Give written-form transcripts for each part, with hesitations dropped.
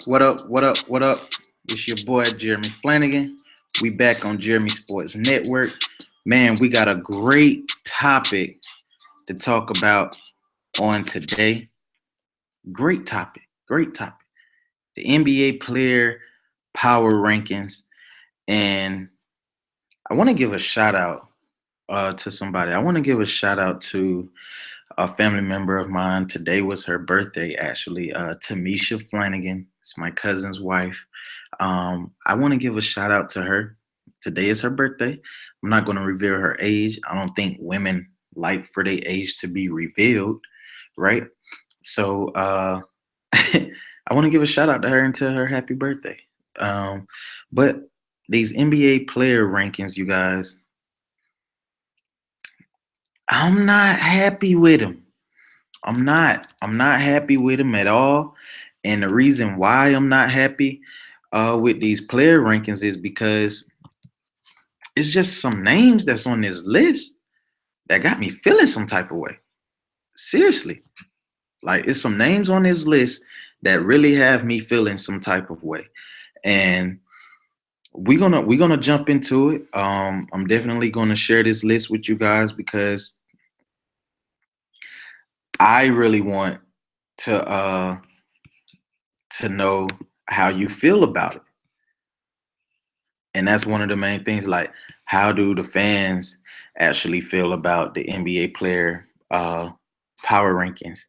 What up? What up? What up? It's your boy Jeremy Flanagan. We back on Jeremy Sports Network. Man, we got a great topic to talk about on today. Great topic. Great topic. The NBA player power rankings. And I want to give a shout out to somebody. I want to give a shout out to a family member of mine. Today was her birthday, actually. Tamisha Flanagan. It's my cousin's wife. I want to give a shout out to her. Today is her birthday. I'm not going to reveal her age. I don't think women like for their age to be revealed, right? So I want to give a shout out to her and tell her happy birthday. But these NBA player rankings, you guys, I'm not happy with them. I'm not. I'm not happy with them at all. And the reason why I'm not happy with these player rankings is because it's just some names that's on this list that got me feeling some type of way. Seriously. Like it's some names on this list that really have me feeling some type of way. And we're gonna jump into it. I'm definitely gonna share this list with you guys because I really want to know how you feel about it. And that's one of the main things. Like, how do the fans actually feel about the NBA player power rankings?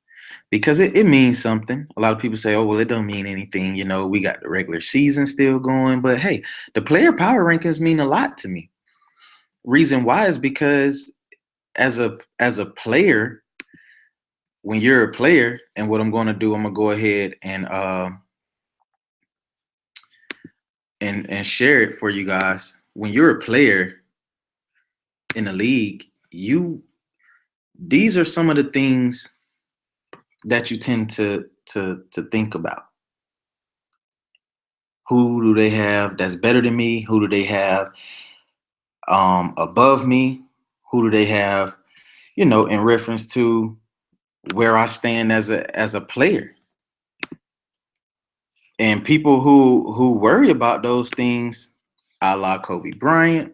Because it means something. A lot of people say, "Oh, well, it don't mean anything." You know, we got the regular season still going, but hey, the player power rankings mean a lot to me. Reason why is because as a player, when you're a player, and what I'm going to do, I'm gonna go ahead and share it for you guys. When you're a player in the league, you these are some of the things that you tend to think about. Who do they have that's better than me? Who do they have above me? Who do they have, in reference to where I stand as a player? And people who worry about those things, a la Kobe Bryant.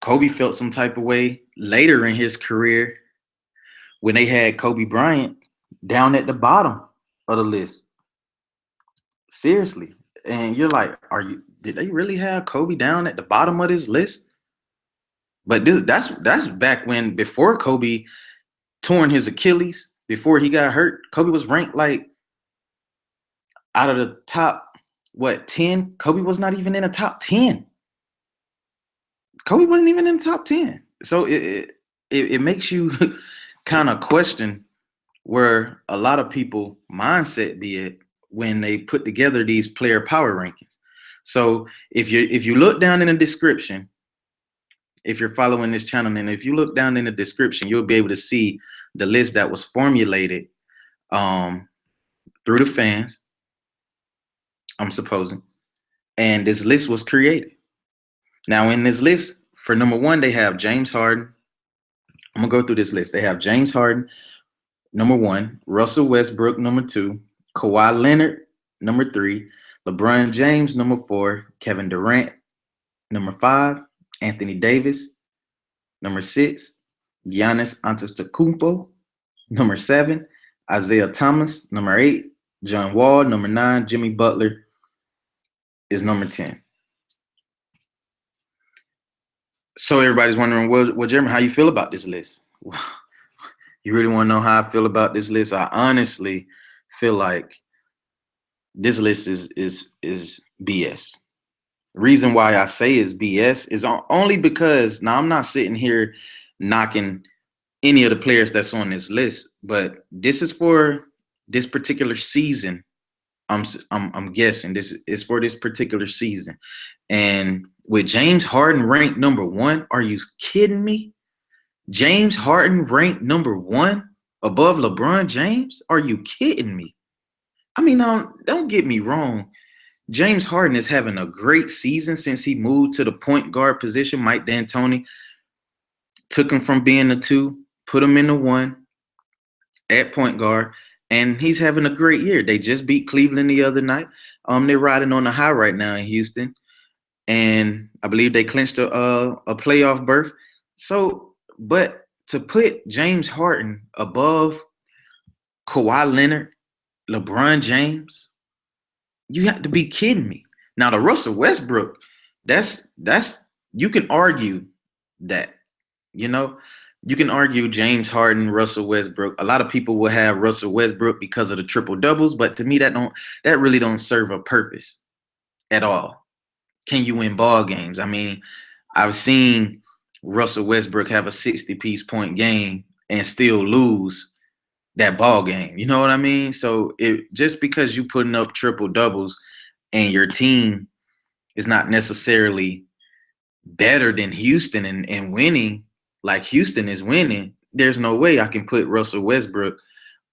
Kobe felt some type of way later in his career when they had Kobe Bryant down at the bottom of the list. Seriously. And you're like, did they really have Kobe down at the bottom of this list? But dude, that's back when, before Kobe torn his Achilles, before he got hurt, Kobe was ranked like out of the top, 10? Kobe was not even in the top 10. Kobe wasn't even in the top 10. So it makes you kind of question where a lot of people mindset be it when they put together these player power rankings. So if you look down in the description, if you're following this channel, and if you look down in the description, you'll be able to see the list that was formulated through the fans, I'm supposing. And this list was created. Now, in this list, for number one, they have James Harden. I'm going to go through this list. They have James Harden, number one, Russell Westbrook, number two, Kawhi Leonard, number three, LeBron James, number four, Kevin Durant, number five, Anthony Davis, number six, Giannis Antetokounmpo, number seven, Isaiah Thomas, number eight, John Wall, number nine, Jimmy Butler is number 10. So everybody's wondering, well, Jeremy, how you feel about this list? You really want to know how I feel about this list? I honestly feel like this list is BS. Reason why I say is BS is only because, now I'm not sitting here knocking any of the players that's on this list, but this is for this particular season. I'm guessing this is for this particular season. And with James Harden ranked number one, are you kidding me? James Harden ranked number one above LeBron James? Are you kidding me? I mean, don't get me wrong. James Harden is having a great season since he moved to the point guard position. Mike D'Antoni took him from being the two, put him in the one at point guard, and he's having a great year. They just beat Cleveland the other night. They're riding on the high right now in Houston, and I believe they clinched a playoff berth. So, but to put James Harden above Kawhi Leonard, LeBron James, you have to be kidding me. Now, the Russell Westbrook, that's you can argue that, you know, you can argue James Harden, Russell Westbrook. A lot of people will have Russell Westbrook because of the triple doubles, but to me, that really don't serve a purpose at all. Can you win ball games? I mean, I've seen Russell Westbrook have a 60-piece point game and still lose that ball game. You know what I mean? So just because you putting up triple doubles and your team is not necessarily better than Houston and winning like Houston is winning, there's no way I can put Russell Westbrook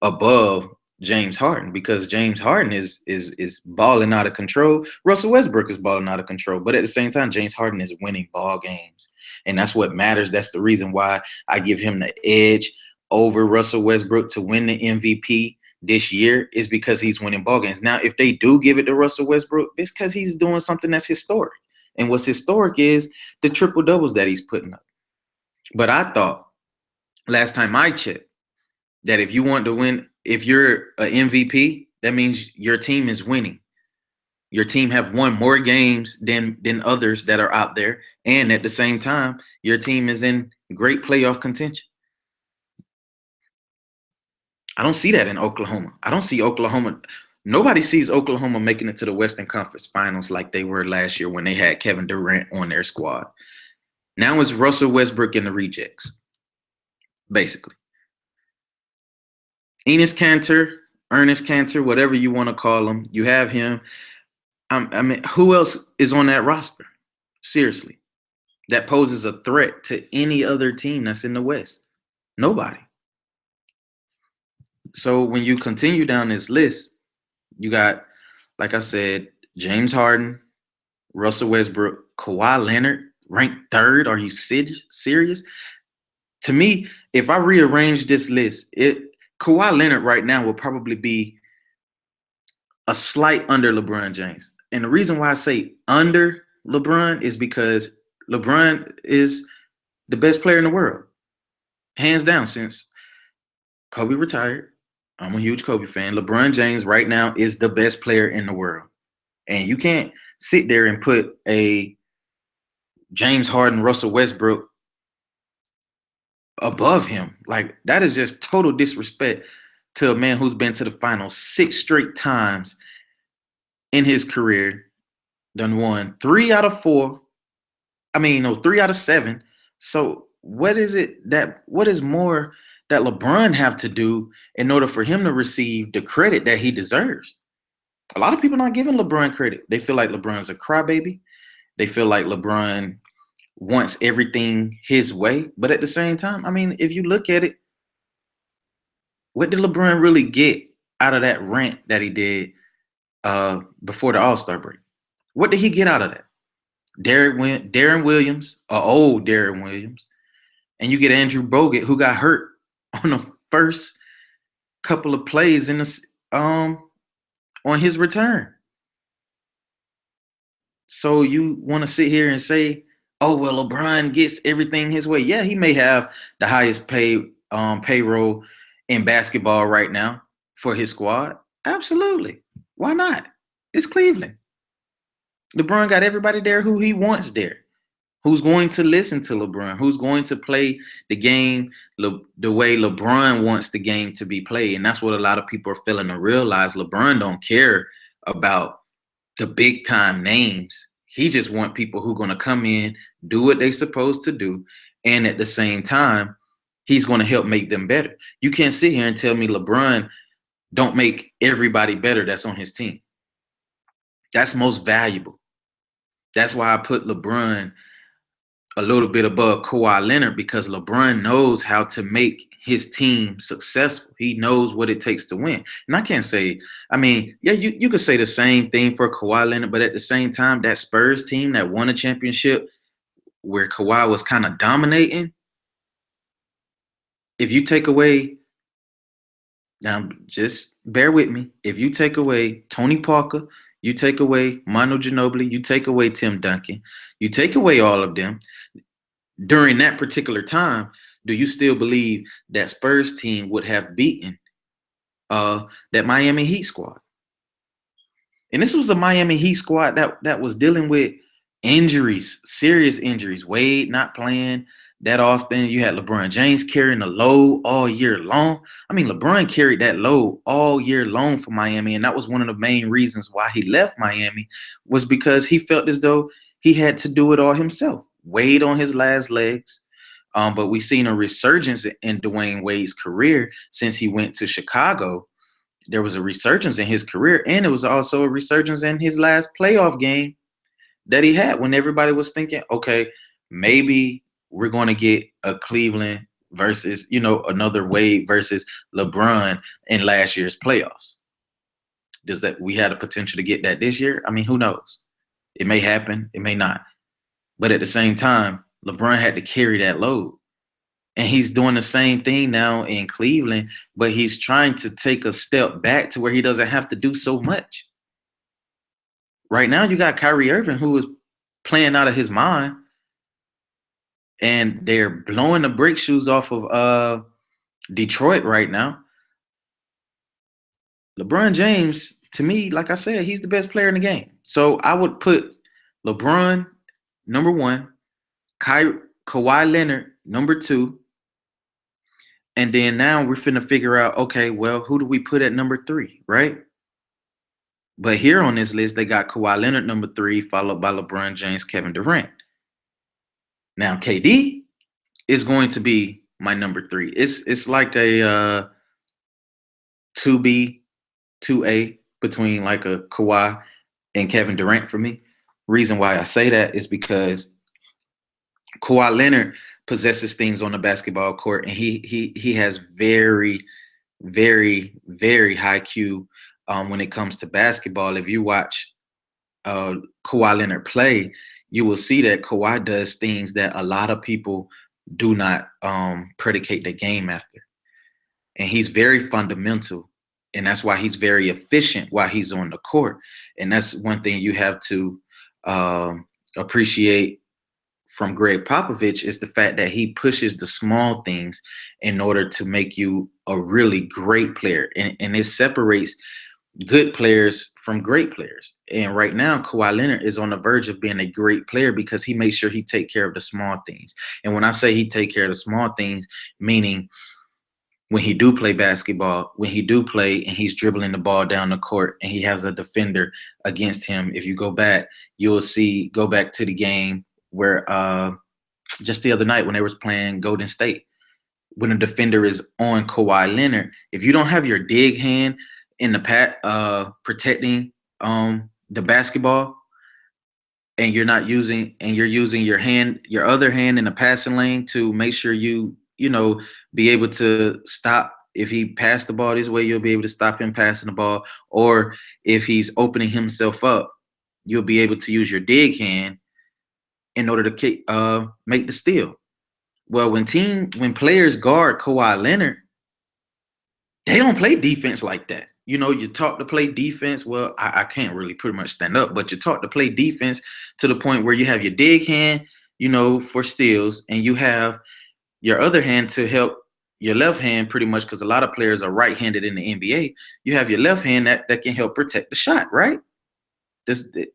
above James Harden, because James Harden is balling out of control. Russell Westbrook is balling out of control, but at the same time, James Harden is winning ball games, and that's what matters. That's the reason why I give him the edge over Russell Westbrook to win the MVP this year, is because he's winning ball games. Now, if they do give it to Russell Westbrook, it's because he's doing something that's historic, and what's historic is the triple doubles that he's putting up. But I thought last time I checked that if you want to win, if you're an MVP, that means your team is winning. Your team have won more games than others that are out there. And at the same time, your team is in great playoff contention. I don't see that in Oklahoma. I don't see Oklahoma. Nobody sees Oklahoma making it to the Western Conference Finals like they were last year when they had Kevin Durant on their squad. Now it's Russell Westbrook and the rejects, basically. Ernest Cantor, whatever you want to call him, you have him. I mean, who else is on that roster? Seriously, that poses a threat to any other team that's in the West? Nobody. So when you continue down this list, you got, like I said, James Harden, Russell Westbrook, Kawhi Leonard, ranked third. Are you serious? To me, if I rearrange this list, Kawhi Leonard right now will probably be a slight under LeBron James. And the reason why I say under LeBron is because LeBron is the best player in the world, hands down. Since Kobe retired, I'm a huge Kobe fan. LeBron James right now is the best player in the world. And you can't sit there and put a James Harden, Russell Westbrook above him. Like, that is just total disrespect to a man who's been to the finals 6 straight times in his career, done won 3 out of 4. I mean, no, 3 out of 7. So what is more that LeBron have to do in order for him to receive the credit that he deserves? A lot of people not giving LeBron credit. They feel like LeBron's a crybaby. They feel like LeBron wants everything his way. But at the same time, I mean, if you look at it, what did LeBron really get out of that rant that he did before the All-Star break? What did he get out of that? Darren Williams, old Darren Williams, and you get Andrew Bogut, who got hurt on the first couple of plays in the on his return. So you want to sit here and say, oh, well, LeBron gets everything his way. Yeah, he may have the highest payroll in basketball right now for his squad. Absolutely. Why not? It's Cleveland. LeBron got everybody there who he wants there, who's going to listen to LeBron, who's going to play the game the way LeBron wants the game to be played. And that's what a lot of people are failing to realize. LeBron don't care about the big time names. He just want people who are going to come in, do what they're supposed to do, and at the same time, he's going to help make them better. You can't sit here and tell me LeBron don't make everybody better that's on his team. That's most valuable. That's why I put LeBron a little bit above Kawhi Leonard, because LeBron knows how to make his team successful. He knows what it takes to win. And I can't say, I mean, yeah, you could say the same thing for Kawhi Leonard, but at the same time, that Spurs team that won a championship where Kawhi was kind of dominating, if you take away Now, just bear with me. If you take away Tony Parker, you take away Manu Ginobili, you take away Tim Duncan, you take away all of them during that particular time, do you still believe that Spurs team would have beaten that Miami Heat squad? And this was a Miami Heat squad that was dealing with injuries, serious injuries. Wade not playing that often. You had LeBron James carrying the load all year long. I mean, LeBron carried that load all year long for Miami, and that was one of the main reasons why he left Miami, was because he felt as though he had to do it all himself. Wade on his last legs. But we've seen a resurgence in Dwayne Wade's career since he went to Chicago. There was a resurgence in his career, and it was also a resurgence in his last playoff game that he had when everybody was thinking, okay, maybe we're going to get a Cleveland versus, another Wade versus LeBron in last year's playoffs. Does that we had a potential to get that this year? I mean, who knows? It may happen, it may not. But at the same time, LeBron had to carry that load. And he's doing the same thing now in Cleveland, but he's trying to take a step back to where he doesn't have to do so much. Right now, you got Kyrie Irving, who is playing out of his mind, and they're blowing the brake shoes off of Detroit right now. LeBron James, to me, like I said, he's the best player in the game. So I would put LeBron number one, Kawhi Leonard number two, and then now we're finna figure out, okay, well, who do we put at number three, right? But here on this list, they got Kawhi Leonard number three, followed by LeBron James, Kevin Durant. Now, KD is going to be my number three. It's like a 2B, 2A between like a Kawhi and Kevin Durant for me. Reason why I say that is because Kawhi Leonard possesses things on the basketball court, and he has very, very, very high Q when it comes to basketball. If you watch Kawhi Leonard play, you will see that Kawhi does things that a lot of people do not predicate the game after. And he's very fundamental, and that's why he's very efficient while he's on the court. And that's one thing you have to appreciate from Greg Popovich, is the fact that he pushes the small things in order to make you a really great player. And it separates good players from great players. And right now, Kawhi Leonard is on the verge of being a great player because he makes sure he take care of the small things. And when I say he take care of the small things, meaning when he do play basketball, when he do play and he's dribbling the ball down the court and he has a defender against him, if you go back, you'll see, go back to the game where just the other night when they was playing Golden State, when a defender is on Kawhi Leonard, if you don't have your dig hand in the protecting the basketball, and you're not using, and you're using your other hand in the passing lane to make sure you be able to stop. If he passed the ball this way, you'll be able to stop him passing the ball. Or if he's opening himself up, you'll be able to use your dig hand in order to make the steal. Well, when players guard Kawhi Leonard, they don't play defense like that. You're taught to play defense. Well, I can't really pretty much stand up, but you're taught to play defense to the point where you have your dig hand, for steals, and you have your other hand to help your left hand pretty much, because a lot of players are right-handed in the NBA. You have your left hand that can help protect the shot, right?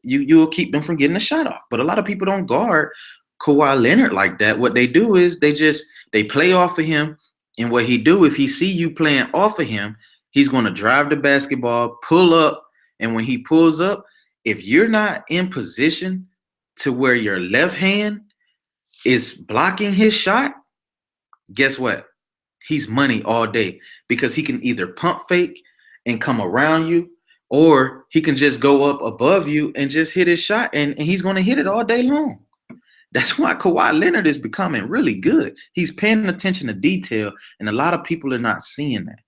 You'll keep them from getting a shot off. But a lot of people don't guard Kawhi Leonard like that. What they do is they play off of him. And what he do, if he see you playing off of him, he's going to drive the basketball, pull up. And when he pulls up, if you're not in position to where your left hand is blocking his shot, guess what? He's money all day, because he can either pump fake and come around you, or he can just go up above you and just hit his shot, and he's going to hit it all day long. That's why Kawhi Leonard is becoming really good. He's paying attention to detail, and a lot of people are not seeing that.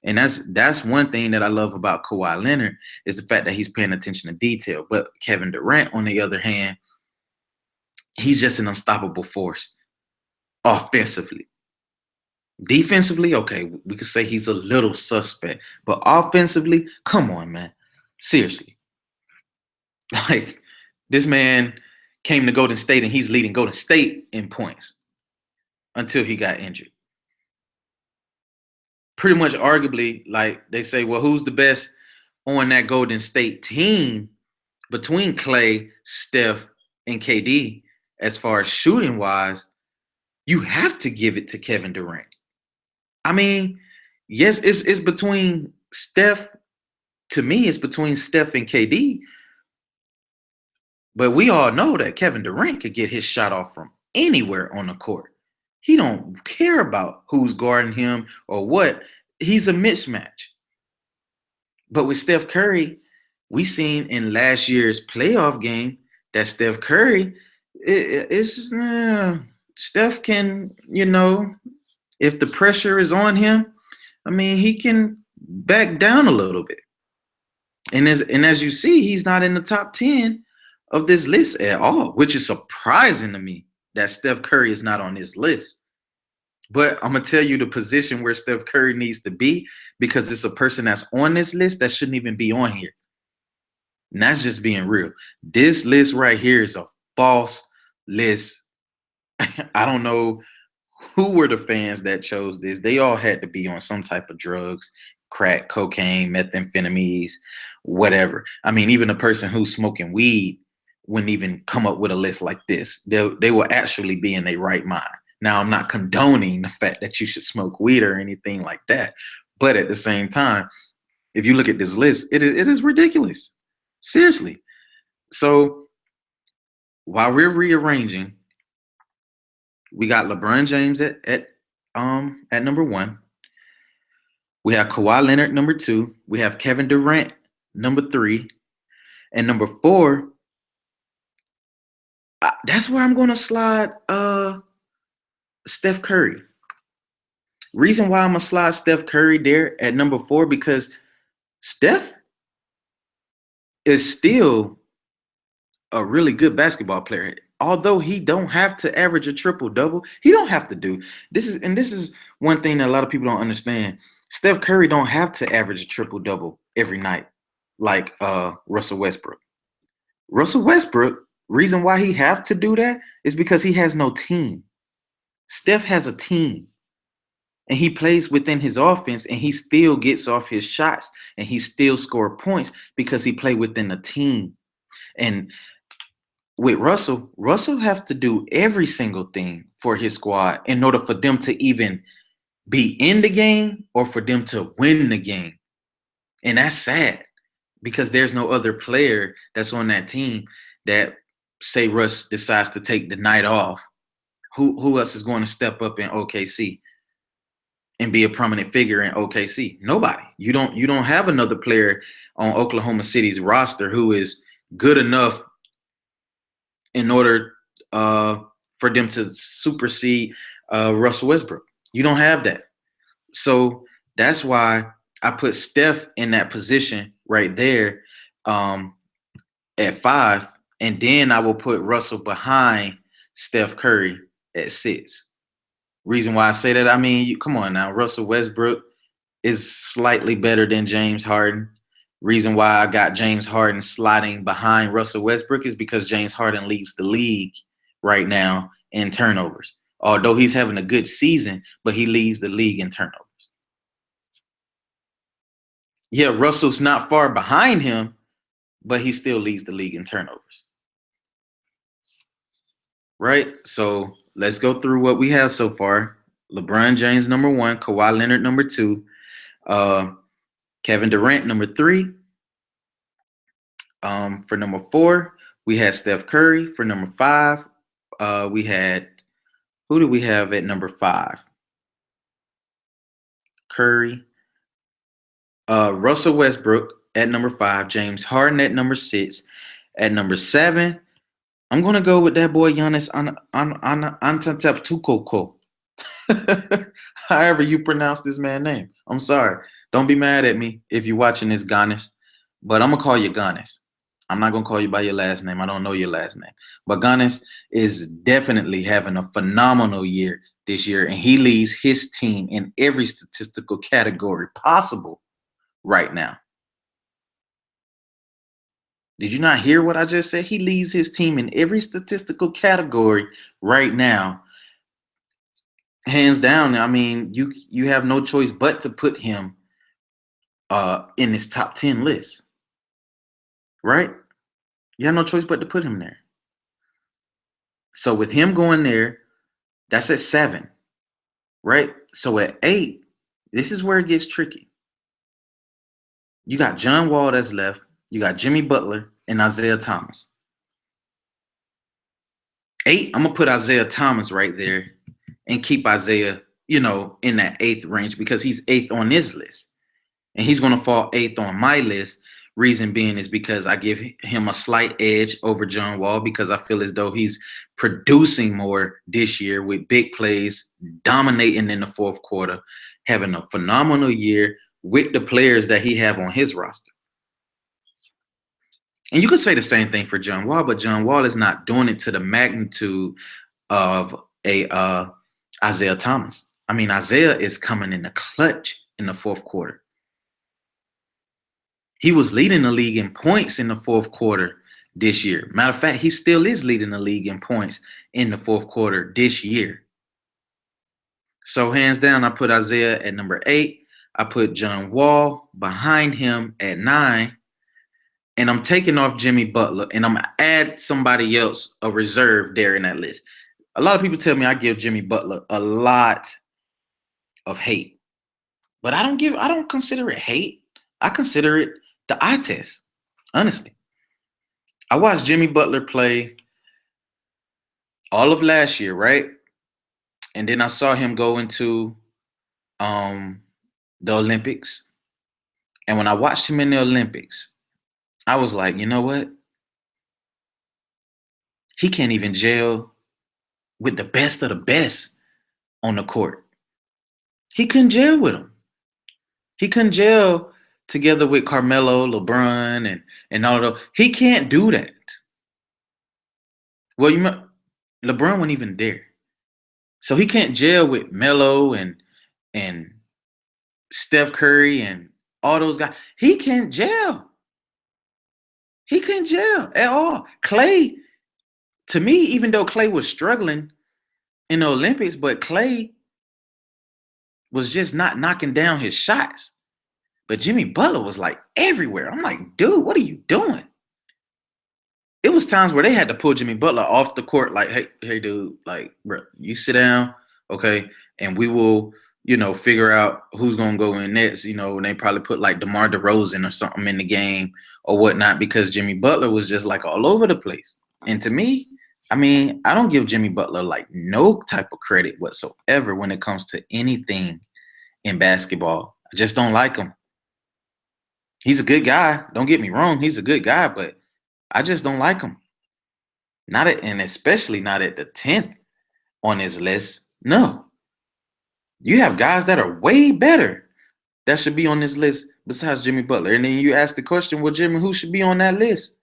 And that's one thing that I love about Kawhi Leonard, is the fact that he's paying attention to detail. But Kevin Durant, on the other hand, he's just an unstoppable force offensively. Defensively, okay, we could say he's a little suspect. But offensively, come on, man. Seriously. Like, this man came to Golden State and he's leading Golden State in points until he got injured. Pretty much arguably, like they say, well, who's the best on that Golden State team between Clay, Steph, and KD as far as shooting wise? You have to give it to Kevin Durant. I mean, yes, it's between Steph. To me, it's between Steph and KD. But we all know that Kevin Durant could get his shot off from anywhere on the court. He don't care about who's guarding him or what. He's a mismatch. But with Steph Curry, we seen in last year's playoff game that Steph Curry, Steph can, if the pressure is on him, I mean, he can back down a little bit. And as you see, he's not in the top 10 of this list at all, which is surprising to me that Steph Curry is not on this list. But I'm going to tell you the position where Steph Curry needs to be, because it's a person that's on this list that shouldn't even be on here. And that's just being real. This list right here is a false list. I don't know who were the fans that chose this. They all had to be on some type of drugs, crack, cocaine, methamphetamines, whatever. I mean, even a person who's smoking weed wouldn't even come up with a list like this. They will actually be in their right mind. Now, I'm not condoning the fact that you should smoke weed or anything like that. But at the same time, if you look at this list, it is ridiculous. Seriously. So while we're rearranging, we got LeBron James at number 1. We have Kawhi Leonard number 2. We have Kevin Durant number 3. And number 4, that's where I'm going to slide Steph Curry. Reason why I'm going to slide Steph Curry there at number 4, because Steph is still a really good basketball player. Although he don't have to average a triple-double, he don't have to do. This is one thing that a lot of people don't understand. Steph Curry don't have to average a triple-double every night like Russell Westbrook. Russell Westbrook, reason why he have to do that is because he has no team. Steph has a team. And he plays within his offense, and he still gets off his shots, and he still scores points because he played within a team. And with Russell have to do every single thing for his squad in order for them to even be in the game or for them to win the game. And that's sad, because there's no other player that's on that team that, say Russ decides to take the night off, who else is going to step up in OKC and be a prominent figure in OKC? Nobody. You don't have another player on Oklahoma City's roster who is good enough in order for them to supersede Russell Westbrook. You don't have that. So that's why I put Steph in that position right there at 5, and then I will put Russell behind Steph Curry at 6. Reason why I say that, I mean, come on now, Russell Westbrook is slightly better than James Harden. Reason why I got James Harden sliding behind Russell Westbrook is because James Harden leads the league right now in turnovers. Although he's having a good season, but he leads the league in turnovers. Yeah, Russell's not far behind him, but he still leads the league in turnovers. Right? So let's go through what we have so far. LeBron James, number 1. Kawhi Leonard, number 2. Kevin Durant, number 3. For number 4, we had Steph Curry. For number 5, we had, who do we have at number 5? Curry. Russell Westbrook at number 5. James Harden at number 6. At number 7, I'm going to go with that boy Giannis Antetokounmpo. However you pronounce this man's name. I'm sorry. Don't be mad at me if you're watching this, Giannis. But I'm going to call you Giannis. I'm not going to call you by your last name. I don't know your last name. But Giannis is definitely having a phenomenal year this year, and he leads his team in every statistical category possible right now. Did you not hear what I just said? He leads his team in every statistical category right now. Hands down. I mean, you have no choice but to put him in this top 10 list. Right? You have no choice but to put him there. So with him going there, that's at 7. Right? So at 8, this is where it gets tricky. You got John Wall that's left. You got Jimmy Butler and Isaiah Thomas. 8, I'm going to put Isaiah Thomas right there and keep Isaiah, in that 8th range because he's 8th on this list. And he's going to fall 8th on my list. Reason being is because I give him a slight edge over John Wall because I feel as though he's producing more this year with big plays, dominating in the fourth quarter, having a phenomenal year with the players that he have on his roster. And you could say the same thing for John Wall, but John Wall is not doing it to the magnitude of a Isaiah Thomas. I mean, Isaiah is coming in the clutch in the fourth quarter. He was leading the league in points in the fourth quarter this year. Matter of fact, he still is leading the league in points in the fourth quarter this year. So hands down, I put Isaiah at number 8. I put John Wall behind him at 9. And I'm taking off Jimmy Butler, and I'm going to add somebody else, a reserve there in that list. A lot of people tell me I give Jimmy Butler a lot of hate. But I don't consider it hate. I consider it the eye test, honestly. I watched Jimmy Butler play all of last year, right? And then I saw him go into the Olympics. And when I watched him in the Olympics, I was like, you know what? He can't even gel with the best of the best on the court. He couldn't gel with him. He couldn't gel together with Carmelo, LeBron, and all of those. He can't do that. Well, LeBron wasn't even there. So he can't gel with Melo and Steph Curry and all those guys. He can't gel. He couldn't gel at all. Clay, to me, even though Clay was struggling in the Olympics, but Clay was just not knocking down his shots. But Jimmy Butler was like everywhere. I'm like, dude, what are you doing? It was times where they had to pull Jimmy Butler off the court, like, hey, dude, like, bro, you sit down, okay, and we will, figure out who's gonna go in next. And they probably put like DeMar DeRozan or something in the game or whatnot because Jimmy Butler was just like all over the place. And to me, I mean, I don't give Jimmy Butler like no type of credit whatsoever when it comes to anything in basketball. I just don't like him. He's a good guy. Don't get me wrong. He's a good guy, but I just don't like him. And especially not at the 10th on his list. No. You have guys that are way better that should be on this list besides Jimmy Butler. And then you ask the question, well, Jimmy, who should be on that list?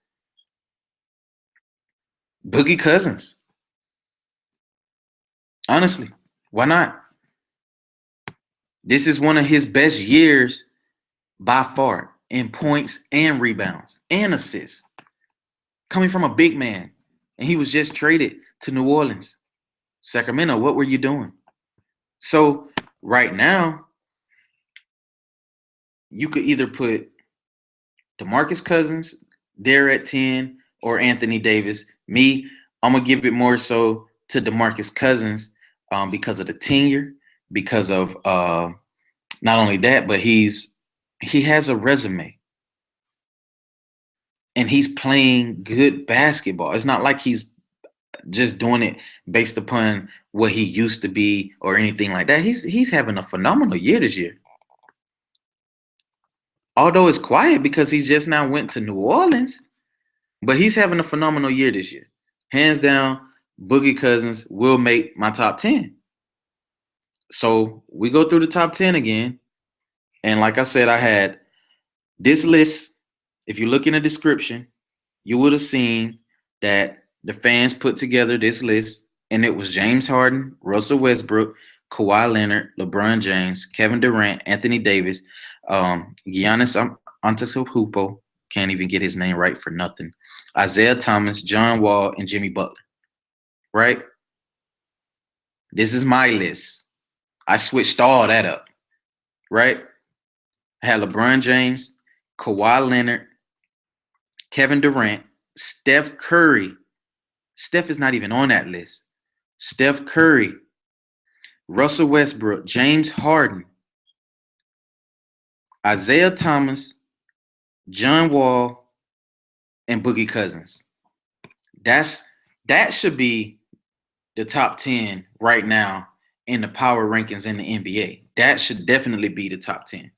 Boogie Cousins. Honestly, why not? This is one of his best years by far in points and rebounds and assists. Coming from a big man. And he was just traded to New Orleans. Sacramento, what were you doing? So right now, you could either put DeMarcus Cousins there at 10 or Anthony Davis. Me, I'm going to give it more so to DeMarcus Cousins because of the tenure, because of not only that, but he has a resume. And he's playing good basketball. It's not like he's just doing it based upon what he used to be or anything like that. He's having a phenomenal year this year. Although it's quiet because he just now went to New Orleans, but he's having a phenomenal year this year. Hands down, Boogie Cousins will make my top 10. So we go through the top 10 again. And like I said, I had this list. If you look in the description, you would have seen that the fans put together this list and it was James Harden, Russell Westbrook, Kawhi Leonard, LeBron James, Kevin Durant, Anthony Davis, Giannis Antetokounmpo, can't even get his name right for nothing, Isaiah Thomas, John Wall, and Jimmy Butler. Right? This is my list. I switched all that up. Right? I had LeBron James, Kawhi Leonard, Kevin Durant, Steph Curry. Steph is not even on that list. Steph Curry, Russell Westbrook, James Harden, Isaiah Thomas, John Wall, and Boogie Cousins. That should be the top 10 right now in the power rankings in the NBA. That should definitely be the top 10.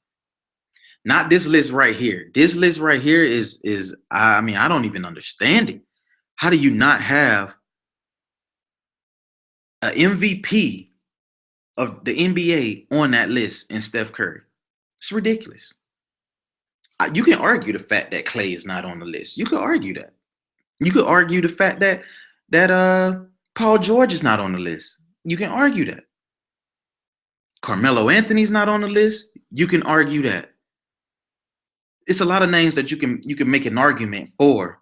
Not this list right here. This list right here is I mean, I don't even understand it. How do you not have an MVP of the NBA on that list in Steph Curry? It's ridiculous. You can argue the fact that Klay is not on the list. You could argue that. You could argue the fact that Paul George is not on the list. You can argue that. Carmelo Anthony's not on the list. You can argue that. It's a lot of names that you can make an argument for.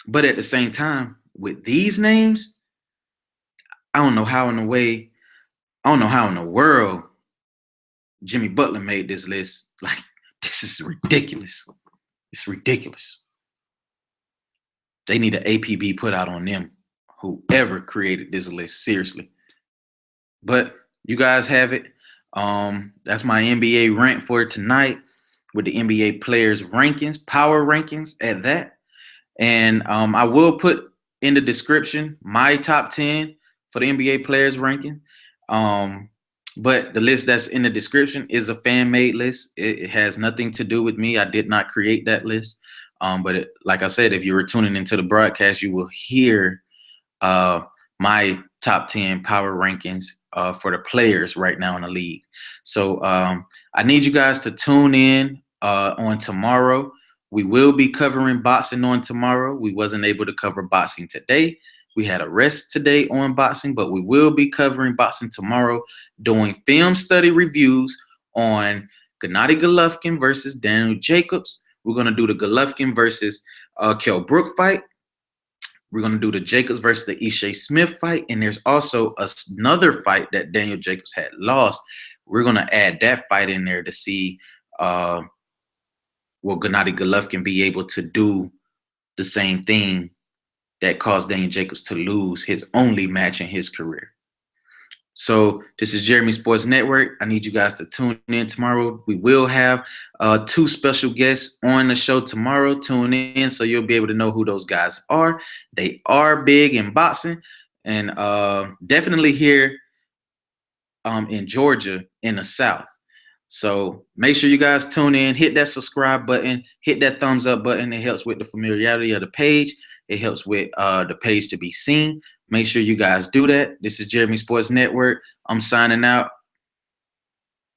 But at the same time, with these names, I don't know how in the world Jimmy Butler made this list. Like, this is ridiculous. It's ridiculous. They need an APB put out on them, whoever created this list, seriously. But you guys have it. That's my NBA rant for tonight with the NBA players rankings, power rankings at that. And I will put in the description my top 10 for the NBA players ranking. But the list that's in the description is a fan-made list. It has nothing to do with me. I did not create that list. But like I said, if you were tuning into the broadcast, you will hear my top 10 power rankings for the players right now in the league. So I need you guys to tune in on tomorrow. We will be covering boxing on tomorrow. We wasn't able to cover boxing today. We had a rest today on boxing, but we will be covering boxing tomorrow, doing film study reviews on Gennady Golovkin versus Daniel Jacobs. We're going to do the Golovkin versus Kell Brook fight. We're going to do the Jacobs versus the Ishe Smith fight. And there's also another fight that Daniel Jacobs had lost. We're going to add that fight in there to see will Gennady Golovkin be able to do the same thing that caused Daniel Jacobs to lose his only match in his career. So this is Jeremy Sports Network. I need you guys to tune in tomorrow. We will have 2 special guests on the show tomorrow. Tune in so you'll be able to know who those guys are. They are big in boxing, and definitely here in Georgia in the South. So make sure you guys tune in, hit that subscribe button, hit that thumbs up button. It helps with the familiarity of the page. It helps with the page to be seen. Make sure you guys do that. This is Jeremy Sports Network. I'm signing out.